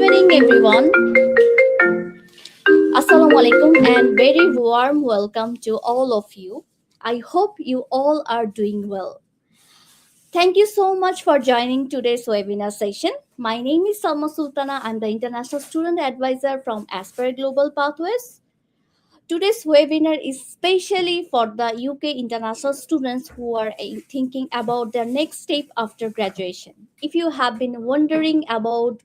evening, everyone. Assalamu alaikum and very warm welcome to all of you. I hope you all are doing well. Thank you so much for joining today's webinar session. My name is Salma Sultana. I'm the International Student Advisor from Aspire Global Pathways. Today's webinar is specially for the UK international students who are thinking about their next step after graduation. If you have been wondering about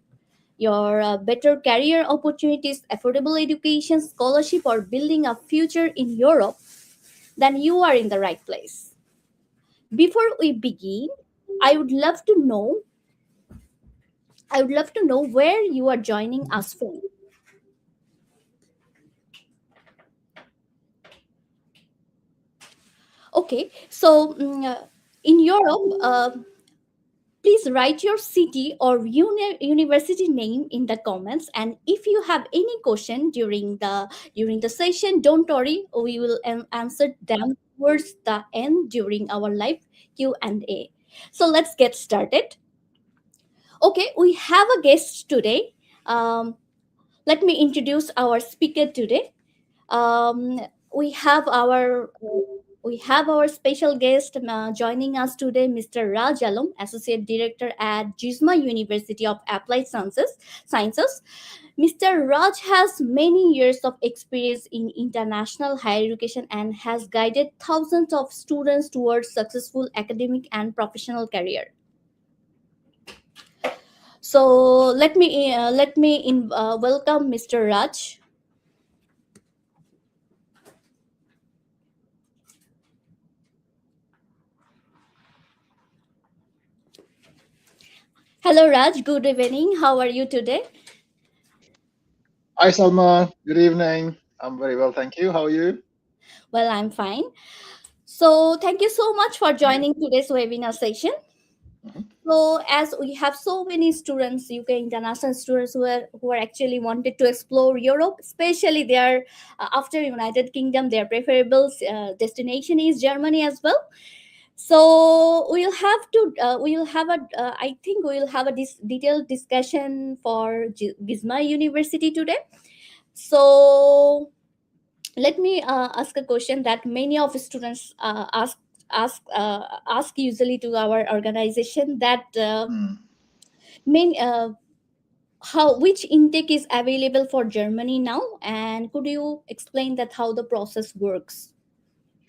your better career opportunities, affordable education, scholarship, or building a future in Europe, then you are in the right place. Before we begin, I would love to know where you are joining us from. Okay, so in Europe, please write your city or university name in the comments. And if you have any question during the session, don't worry, we will answer them towards the end during our live Q&A. So let's get started. Okay, we have a guest today. Um, Let me introduce our speaker today. Um, we have our special guest joining us today, Mr. Raj Alam, Associate Director at Gisma University of Applied Sciences. Mr. Raj has many years of experience in international higher education and has guided thousands of students towards successful academic and professional career. So let me welcome Mr. Raj. Hello, Raj. Good evening. How are you today? Hi, Salma. Good evening. I'm very well, thank you. How are you? Well, I'm fine. So, thank you so much for Thank you. joining today's webinar session. Mhm. So, as we have so many students, UK international students who are actually wanted to explore Europe, especially their after United Kingdom, their preferable destination is Germany as well. So we'll have a I think we'll have a detailed discussion for Gisma University today. So let me ask a question that many of students ask usually to our organization, that Mm. main how which intake is available for Germany now, and could you explain that how the process works?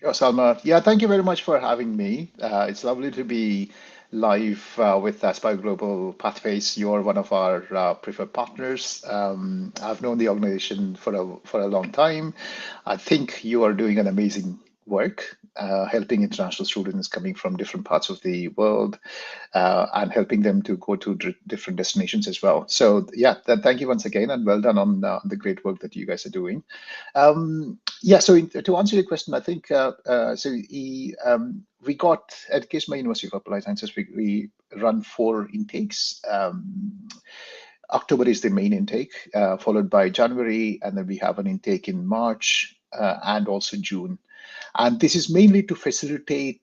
Sure, Salma. Yeah, thank you very much for having me. It's lovely to be live with Aspire Global Pathways. You're one of our preferred partners. I've known the organization for a long time. I think you are doing an amazing work, helping international students coming from different parts of the world and helping them to go to different destinations as well. So yeah, thank you once again, and well done on the great work that you guys are doing. Yeah, so to answer your question, I think we got at Gisma University of Applied Sciences, we run 4 intakes. October is the main intake, followed by January, and then we have an intake in March and also June. And this is mainly to facilitate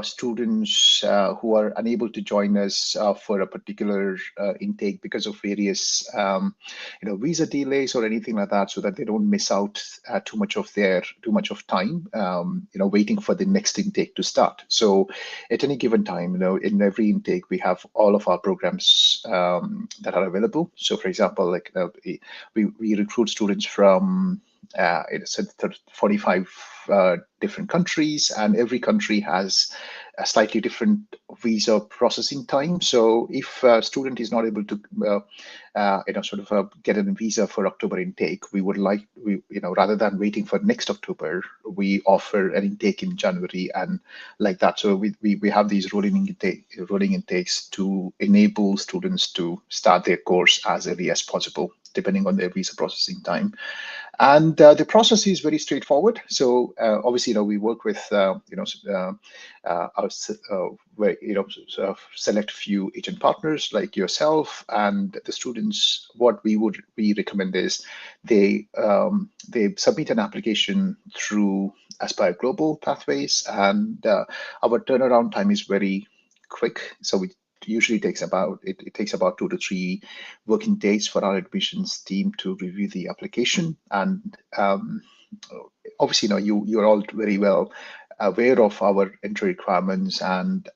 students who are unable to join us for a particular intake because of various, visa delays or anything like that, so that they don't miss out too much of time, waiting for the next intake to start. So, at any given time, in every intake we have all of our programs that are available. So, for example, like we recruit students from it's 45 different countries, and every country has a slightly different visa processing time. So if a student is not able to get a visa for October intake, rather than waiting for next October, we offer an intake in January and like that. So we have these rolling intakes to enable students to start their course as early as possible, depending on their visa processing time. And the process is very straightforward. So obviously, we work with select few agent partners like yourself and the students. What we recommend is they submit an application through Aspire Global Pathways, and our turnaround time is very quick. So we usually takes about it takes about 2 to 3 working days for our admissions team to review the application. And obviously, you're all very well aware of our entry requirements and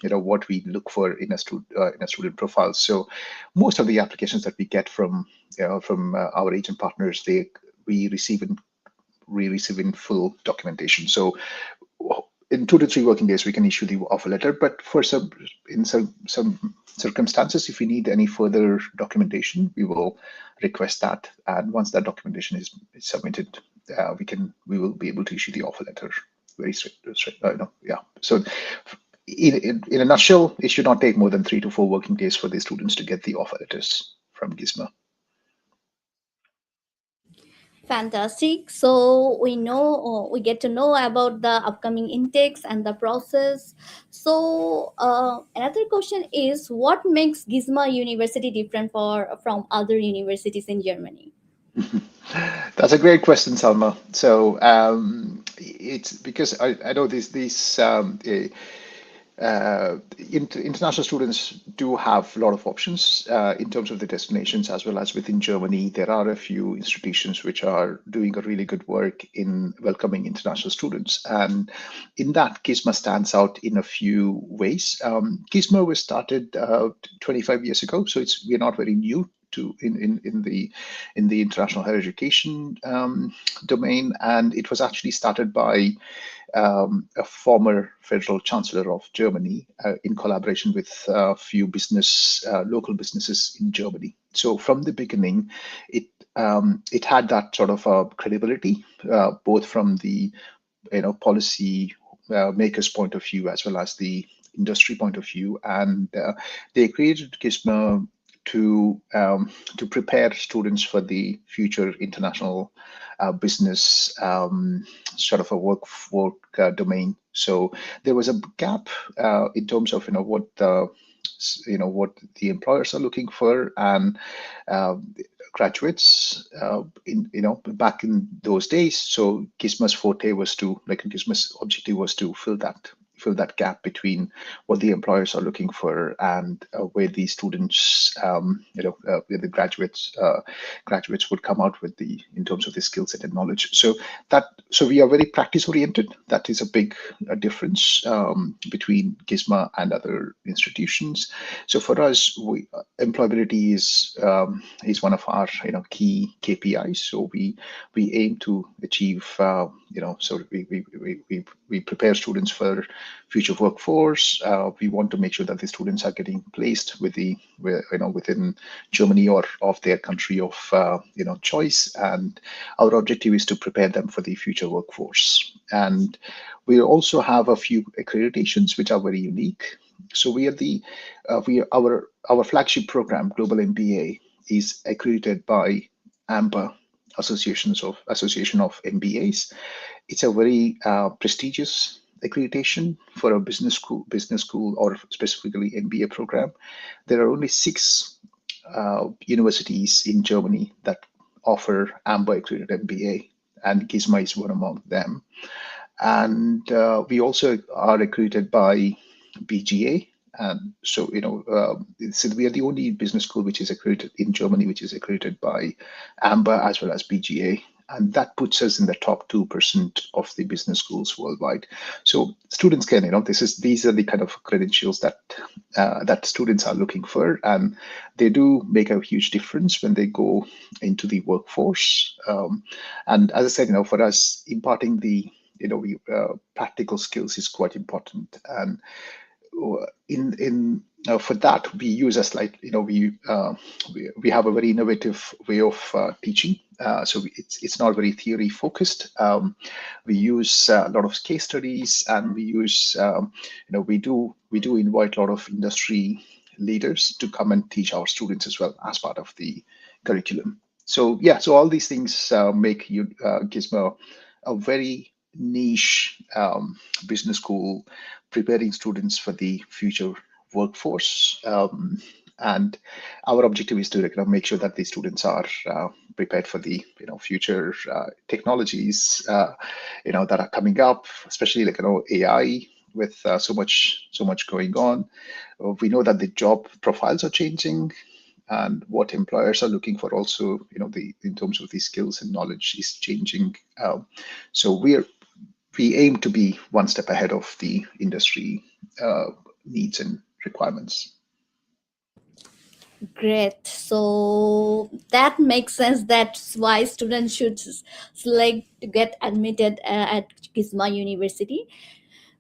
what we look for in a student profile. So most of the applications that we get from our agent partners, we receive in full documentation. So in 2 to 3 working days, we can issue the offer letter. But for some circumstances, if we need any further documentation, we will request that. And once that documentation is submitted, we will be able to issue the offer letter very straight. Yeah. So in a nutshell, it should not take more than 3 to 4 working days for the students to get the offer letters from Gisma. Fantastic. So we get to know about the upcoming intakes and the process. So another question is, what makes Gisma University different from other universities in Germany? That's a great question, Salma. So it's because I know these international students do have a lot of options in terms of the destinations, as well as within Germany. There are a few institutions which are doing a really good work in welcoming international students. And in that, Gisma stands out in a few ways. Gisma was started 25 years ago, so we're not very new to in the international higher education domain, and it was actually started by a former federal chancellor of Germany in collaboration with a few local businesses in Germany. So from the beginning, it had that sort of credibility, both from the policy makers' point of view as well as the industry point of view, and they created Gisma to prepare students for the future international business sort of a work domain. So there was a gap in terms of what what the employers are looking for, and graduates back in those days. So Gisma's objective was to fill that gap between what the employers are looking for and where the students, where the graduates would come out with in terms of the skill set and knowledge. So we are very practice oriented. That is a big difference between Gisma and other institutions. So for us, employability is one of our key KPIs. So we aim to achieve so we prepare students for future workforce. We want to make sure that the students are getting placed within Germany or of their country of choice, and our objective is to prepare them for the future workforce. And we also have a few accreditations which are very unique. So our flagship program, Global MBA, is accredited by AMBA, Association of MBAs. It's a very prestigious accreditation for a business school, or specifically MBA program. There are only 6 universities in Germany that offer AMBA accredited MBA, and Gisma is one among them. And we also are accredited by BGA. And so, so we are the only business school which is accredited in Germany, which is accredited by AMBA as well as BGA. And that puts us in the top 2% of the business schools worldwide. So students can, these are the kind of credentials that students are looking for, and they do make a huge difference when they go into the workforce. And as I said, for us, imparting the practical skills is quite important. And for that, we use we have a very innovative way of teaching. So it's not very theory focused. We use a lot of case studies, and we use we do invite a lot of industry leaders to come and teach our students as well as part of the curriculum. So so all these things make Gisma a very niche business school, preparing students for the future workforce. And our objective is to make sure that the students are prepared for the future technologies that are coming up, especially AI, with so much going on. We know that the job profiles are changing, and what employers are looking for also, the in terms of the skills and knowledge is changing. So we aim to be one step ahead of the industry needs and requirements. Great. So that makes sense. That's why students should select to get admitted at Gisma University.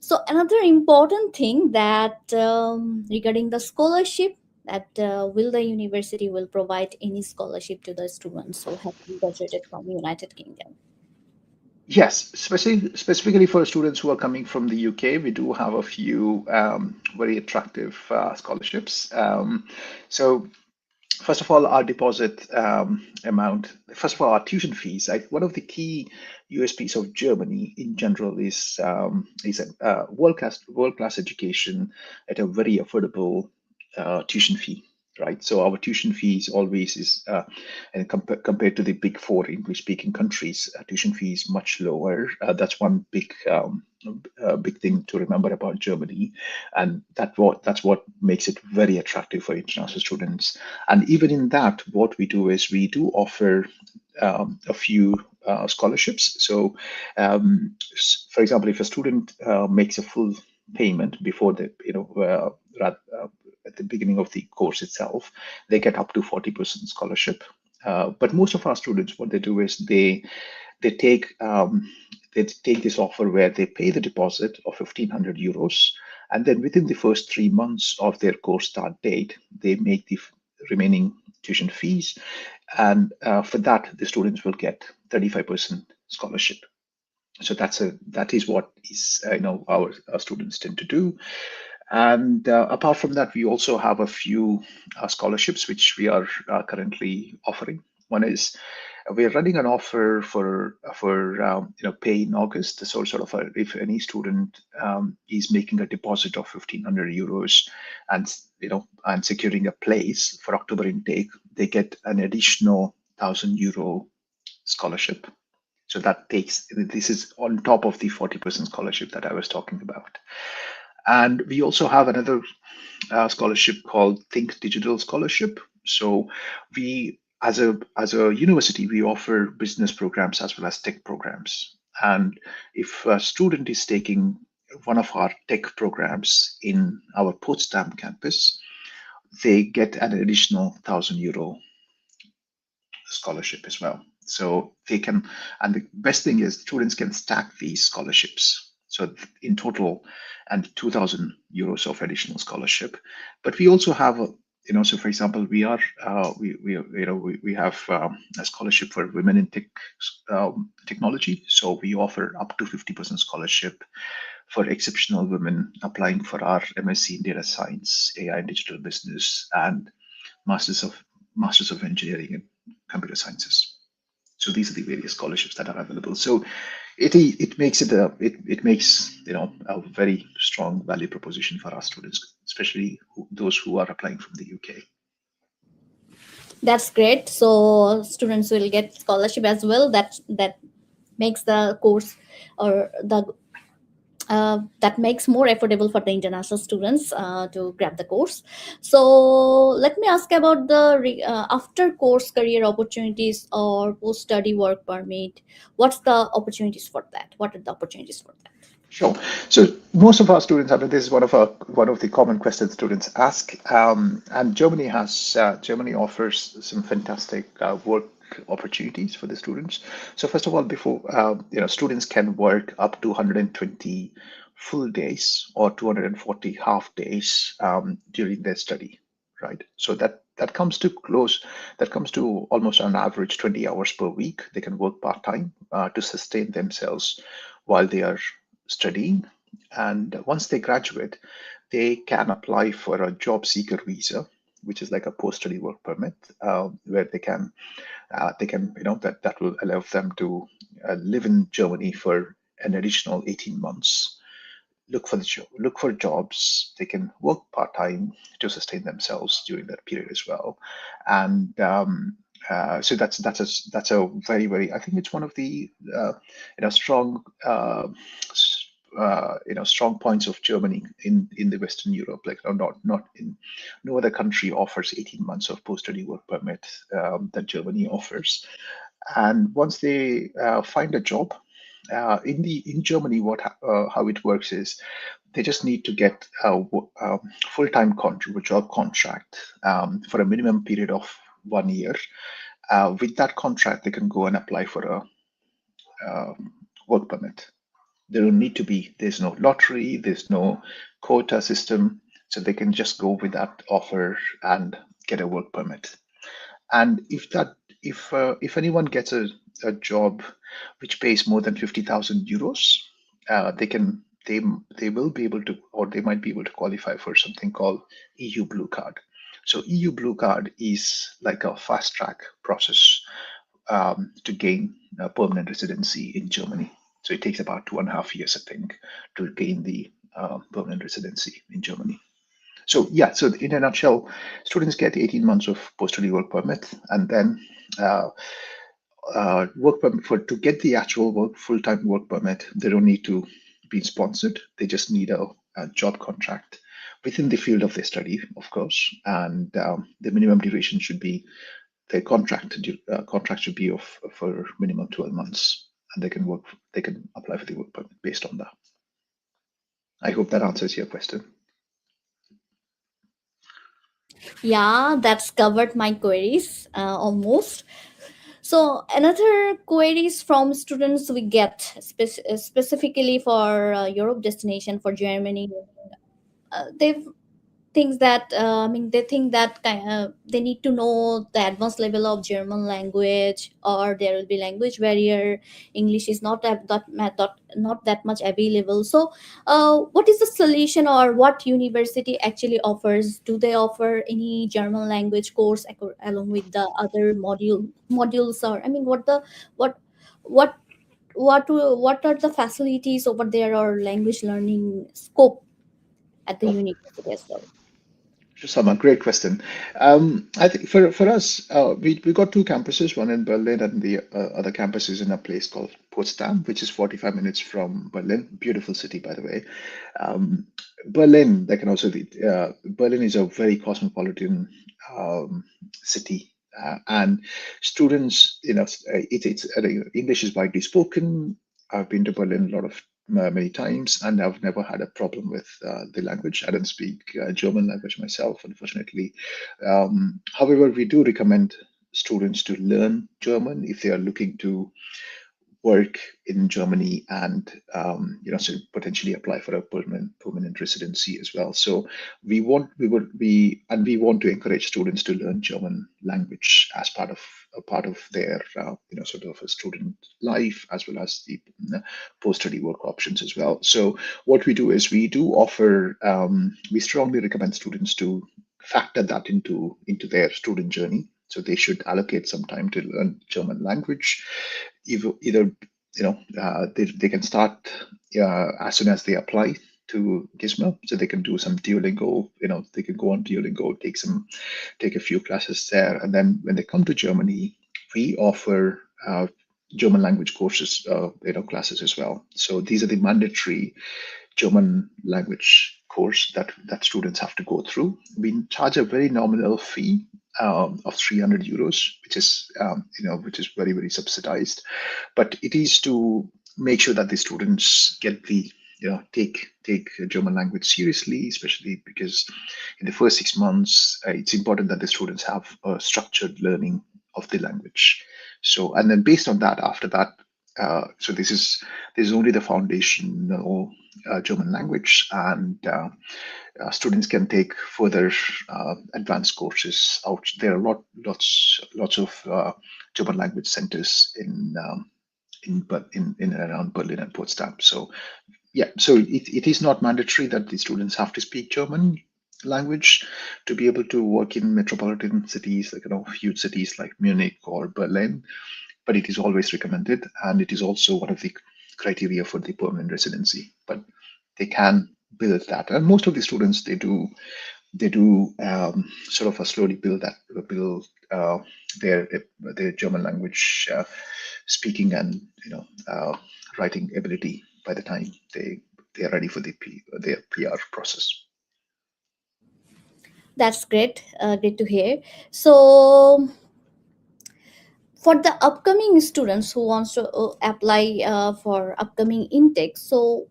So another important thing that regarding the scholarship, that will the university will provide any scholarship to the students who have graduated from United Kingdom? Yes, specifically for students who are coming from the UK, we do have a few very attractive scholarships. So first of all, our deposit amount, first of all, our tuition fees. One of the key USPs of Germany in general is a world class education at a very affordable tuition fee. Right, so our tuition fees always is, and compared to the big four English-speaking countries, tuition fee is much lower. That's one big thing to remember about Germany, and that's what makes it very attractive for international students. And even in that, what we do is we do offer a few scholarships. So, for example, if a student makes a full payment before at the beginning of the course itself, they get up to 40% scholarship. But most of our students, what they do is they take they take this offer where they pay the deposit of 1,500 euros, and then within the first 3 months of their course start date, they make the remaining tuition fees, and for that, the students will get 35% scholarship. So that is what is our students tend to do. And apart from that, we also have a few scholarships which we are currently offering. One is we're running an offer for pay in August. So sort of if any student is making a deposit of 1,500 euros and and securing a place for October intake, they get an additional 1,000 euro scholarship. So this is on top of the 40% scholarship that I was talking about. And we also have another scholarship called Think Digital Scholarship. So we, as a university, we offer business programs as well as tech programs. And if a student is taking one of our tech programs in our Potsdam campus, they get an additional 1,000 euro scholarship as well. So they can, and the best thing is students can stack these scholarships. So in total, and 2,000 euros of additional scholarship. But we also have, so for example, we have a scholarship for women in technology. So we offer up to 50% scholarship for exceptional women applying for our MSc in data science, AI and digital business, and Masters of Engineering and Computer Sciences. So these are the various scholarships that are available. So it makes a very strong value proposition for our students, especially those who are applying from the UK. That's great. So students will get scholarship as well. That makes the course or the that makes more affordable for the international students to grab the course. So let me ask about the after course career opportunities or post study work permit. What's the opportunities for that? What are the opportunities for that? Sure. So most of our students, I mean, this is one of the common questions students ask, and Germany offers some fantastic work opportunities for the students. So first of all, before students can work up to 120 full days or 240 half days during their study, right? So that comes to almost on average 20 hours per week. They can work part time to sustain themselves while they are studying. And once they graduate, they can apply for a job seeker visa, which is like a post-study work permit, where they can that will allow them to live in Germany for an additional 18 months. Look for jobs. They can work part time to sustain themselves during that period as well, and so that's a very, very, I think it's one of the strong strong points of Germany in the Western Europe. Like not in no other country offers 18 months of post-study work permit that Germany offers. And once they find a job in Germany, how it works is they just need to get a full-time job contract for a minimum period of 1 year. With that contract, they can go and apply for a work permit. There don't need to be, there's no lottery, there's no quota system, so they can just go with that offer and get a work permit. And if anyone gets a job which pays more than 50,000 euros, they will be able to, or they might be able to qualify for something called EU Blue Card. So EU Blue Card is like a fast track process to gain permanent residency in Germany. So it takes about 2.5 years, I think, to gain the permanent residency in Germany. So yeah, so in a nutshell, students get 18 months of post-study work permit, and then work permit to get the actual full-time work permit. They don't need to be sponsored. They just need a job contract within the field of their study, of course, and the minimum duration should be their contract should be for minimum 12 months, and they can apply for the work permit based on that. I hope that answers your question. Yeah, that's covered my queries almost. So another queries from students we get specifically for Europe destination for Germany. They things that they think that they need to know the advanced level of German language, or there will be language barrier. English is not that much available. So what is the solution, or what university actually offers? Do they offer any German language course along with the other modules? Or what what what are the facilities over there, or language learning scope at the university as well? Sama, great question. I think for us, we got two campuses, one in Berlin and the other campus is in a place called Potsdam, which is 45 minutes from Berlin. Beautiful city, by the way. Um, Berlin, they can also be, Berlin is a very cosmopolitan city. And students, it's English is widely spoken. I've been to Berlin a lot of many times, and I've never had a problem with the language. I don't speak German language myself, unfortunately. However, we do recommend students to learn German if they are looking to work in Germany and so potentially apply for a permanent residency as well. So we want to encourage students to learn German language as part of their sort of a student life, as well as the post-study work options as well. So what we do is we do offer we strongly recommend students to factor that into their student journey. So they should allocate some time to learn German language. Either they can start as soon as they apply to Gisma, so they can do some Duolingo. They can go on Duolingo, take a few classes there, and then when they come to Germany, we offer German language courses, classes as well. So these are the mandatory German language course that students have to go through. We charge a very nominal fee of 300 euros, which is very, very subsidized, but it is to make sure that the students get take German language seriously, especially because in the first 6 months, it's important that the students have a structured learning of the language. So, and then based on that, after that, so this is only the foundational German language, and students can take further advanced courses out. There are lots of German language centers in and around Berlin and Potsdam. So yeah, so it is not mandatory that the students have to speak German language to be able to work in metropolitan cities, like huge cities like Munich or Berlin, but it is always recommended, and it is also one of the criteria for the permanent residency. But they can build that, and most of the students they do sort of a slowly build their German language speaking and writing ability by the time they they are ready for their PR process. That's great. Great to hear. So, for the upcoming students who wants to apply for upcoming intake, so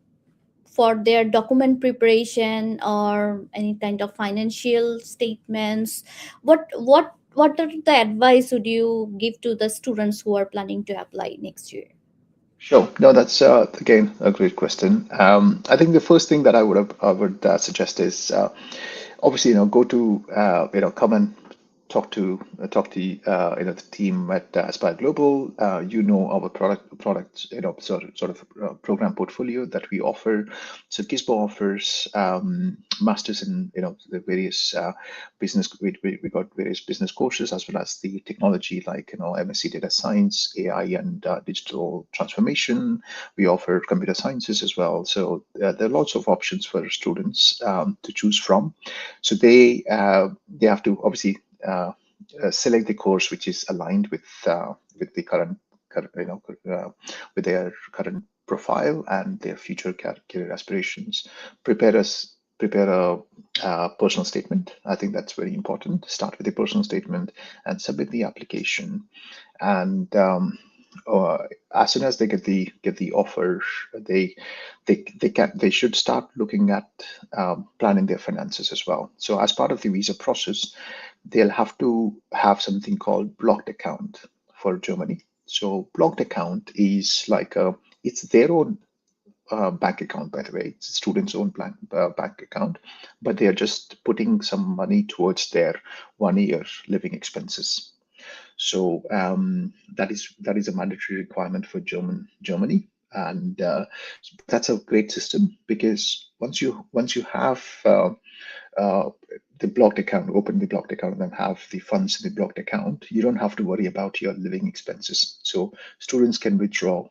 for their document preparation or any kind of financial statements, what are the advice would you give to the students who are planning to apply next year? Sure. No, that's again a great question. I think the first thing that I would suggest is obviously go to come and talk to the team at Aspire Global. Our product sort of program portfolio that we offer. So Gisma offers masters in the various business. We got various business courses as well as the technology like MSc Data Science, AI, and digital transformation. We offer computer sciences as well. So there are lots of options for students to choose from. So they have to obviously select the course which is aligned with the current with their current profile and their future career aspirations. Prepare a personal statement. I think that's very important. Start with a personal statement and submit the application. And uh, as soon as they get the offer, they they should start looking at planning their finances as well. So as part of the visa process, they'll have to have something called blocked account for Germany. So blocked account is like it's their own bank account, by the way. It's a student's own bank account, but they are just putting some money towards their 1 year living expenses. So that is a mandatory requirement for Germany, and that's a great system because once you have uh, the blocked account, open the blocked account, and then have the funds in the blocked account, you don't have to worry about your living expenses. So students can withdraw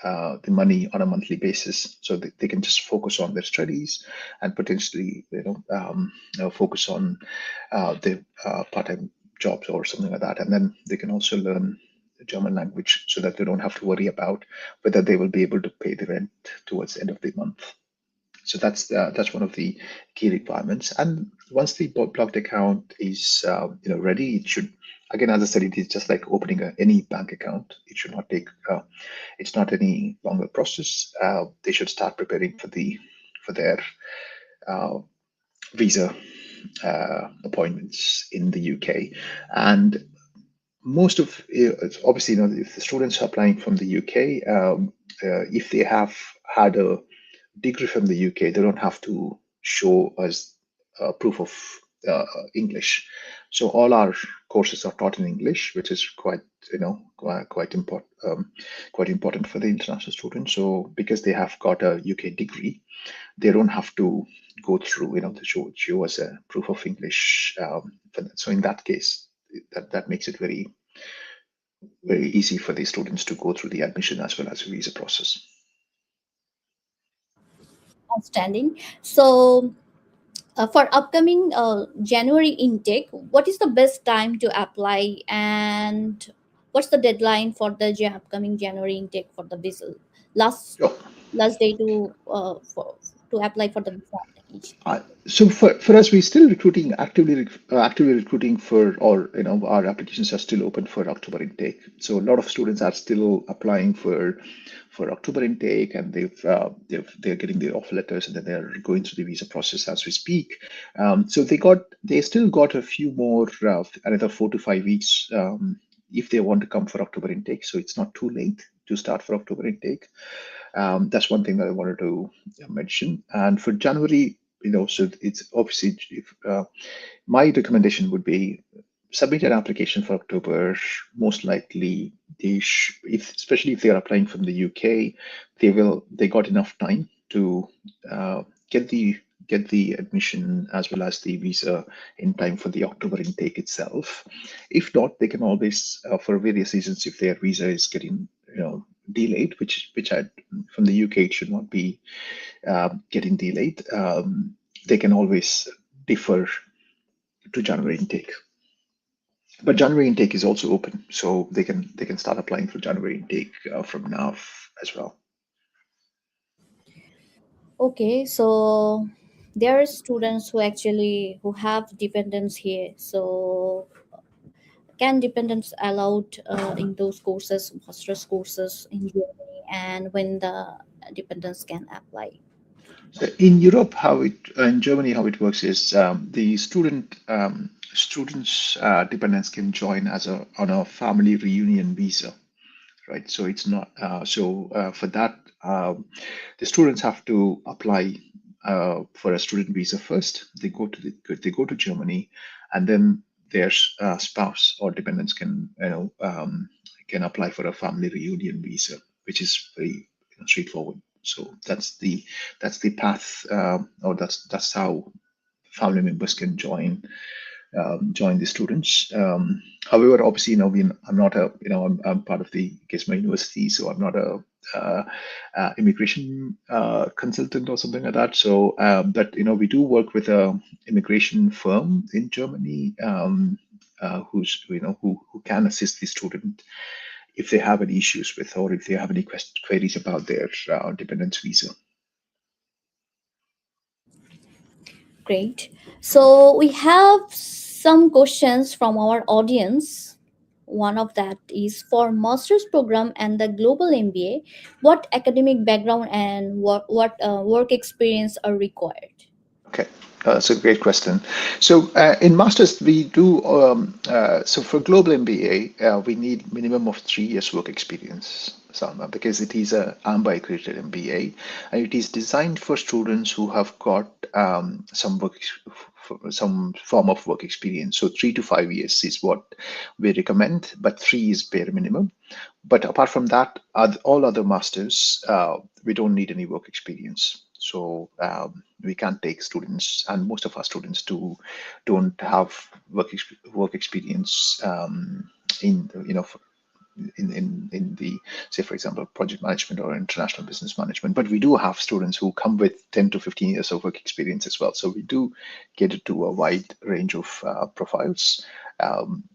the money on a monthly basis, so they can just focus on their studies and potentially, focus on the part-time jobs or something like that, and then they can also learn the German language so that they don't have to worry about whether they will be able to pay the rent towards the end of the month. So that's one of the key requirements. And once the blocked account is ready, it should, again, as I said, it is just like opening any bank account. It should not take it's not any longer process. They should start preparing for their uh, visa appointments in the UK. And most of obviously, if the students are applying from the UK, if they have had a degree from the UK, they don't have to show us proof of uh, English. So all our courses are taught in English, which is quite important for the international students. So because they have got a UK degree, they don't have to go through to show us a proof of English. So in that case, that makes it very easy for the students to go through the admission as well as the visa process. Outstanding. So, for upcoming January intake, what is the best time to apply, and what's the deadline for the upcoming January intake for the visa? Last Sure. last day to apply for the visa application. So for us, we're still recruiting actively recruiting for, or our applications are still open for October intake. So a lot of students are still applying for October intake, and they're getting their offer letters, and then they're going through the visa process as we speak. So they still got a few more another 4 to 5 weeks if they want to come for October intake. So it's not too late to start for October intake. That's one thing that I wanted to mention. And for January, so it's obviously, my recommendation would be submit an application for October. Most likely, especially if they are applying from the UK, they got enough time to get the admission as well as the visa in time for the October intake itself. If not, they can always, for various reasons, if their visa is getting delayed, which from the UK it should not be getting delayed. They can always defer to January intake. But January intake is also open, so they can start applying for January intake from now as well. Okay, so there are students who actually who have dependents here. So can dependents allowed in those courses, master's courses in Germany, and when the dependents can apply? So in Europe, in Germany, how it works is the students dependents can join as a on a family reunion visa, right? So it's not for that the students have to apply for a student visa first. They go to Germany, and then their spouse or dependents can can apply for a family reunion visa, which is very straightforward. So that's the path, or that's how family members can join the students. However, obviously, I'm not I'm part of the Gisma University, so I'm not a immigration consultant or something like that. So, but we do work with a immigration firm in Germany, who's who can assist the student if they have any issues with, or if they have any queries about their dependence visa. Great. So we have some questions from our audience. One of that is for master's program and the global MBA, what academic background and what work experience are required? Okay, that's a great question. So in masters, we do so for global MBA, we need minimum of 3 years work experience, Salma, because it is a AMBA accredited MBA, and it is designed for students who have got some form of work experience. So 3 to 5 years is what we recommend, but three is bare minimum. But apart from that, all other masters, we don't need any work experience. So we can take students, and most of our students don't have work experience in in the, say, for example, project management or international business management. But we do have students who come with 10 to 15 years of work experience as well. So we do cater to a wide range of profiles.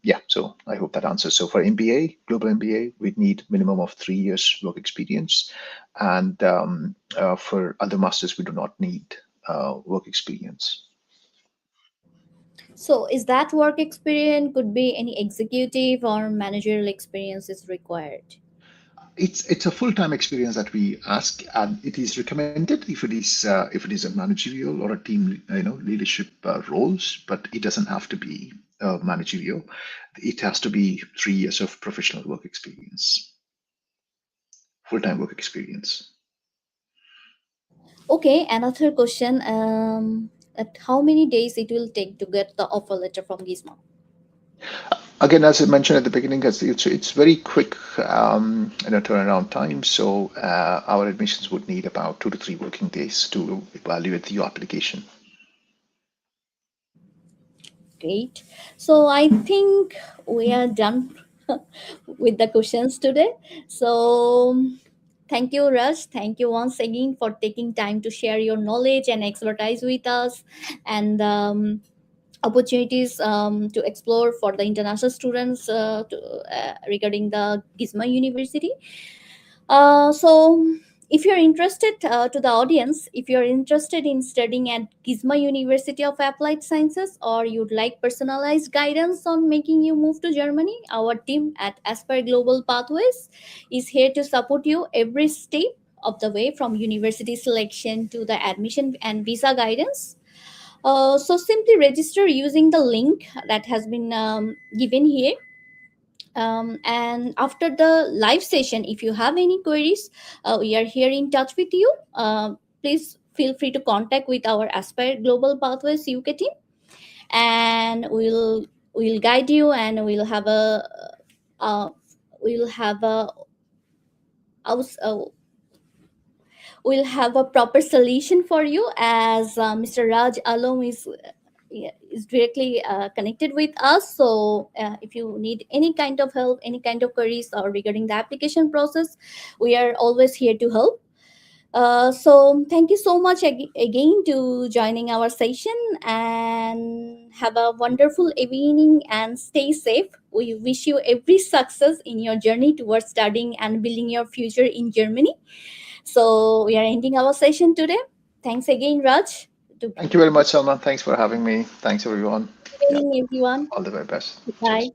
Yeah, so I hope that answers. So for MBA, global MBA, we need minimum of 3 years work experience, and for other masters, we do not need work experience. So is that work experience could be any executive or managerial experience is required? It's a full-time experience that we ask, and it is recommended if it is a managerial or a team leadership roles, but it doesn't have to be managerial. It has to be 3 years of professional work experience, full-time work experience. Okay, another question. At how many days it will take to get the offer letter from Gizmo? Again, as I mentioned at the beginning, it's very quick turnaround time. So our admissions would need about 2 to 3 working days to evaluate your application. Great. So I think we are done with the questions today. So thank you, Raj. Thank you once again for taking time to share your knowledge and expertise with us, and opportunities to explore for the international students regarding the Gizma University. So, if you're interested, to the audience, if you're interested in studying at Gizma University of Applied Sciences, or you'd like personalized guidance on making you move to Germany, our team at Aspire Global Pathways is here to support you every step of the way, from university selection to the admission and visa guidance. So simply register using the link that has been given here. And after the live session, if you have any queries, we are here in touch with you. Please feel free to contact with our Aspire Global Pathways UK team, and we'll guide you, and uh, we'll have a aus- uh, we'll have a proper solution for you, as Mr. Raj Alom is, yeah, is directly connected with us. So if you need any kind of help, any kind of queries or regarding the application process, we are always here to help. So thank you so much again to joining our session, and have a wonderful evening and stay safe. We wish you every success in your journey towards studying and building your future in Germany. So we are ending our session today. Thanks again, Raj. To Thank you very much, Salman. Thanks for having me. Thanks, everyone. Yeah, evening, everyone. all the very best. Cheers. Bye.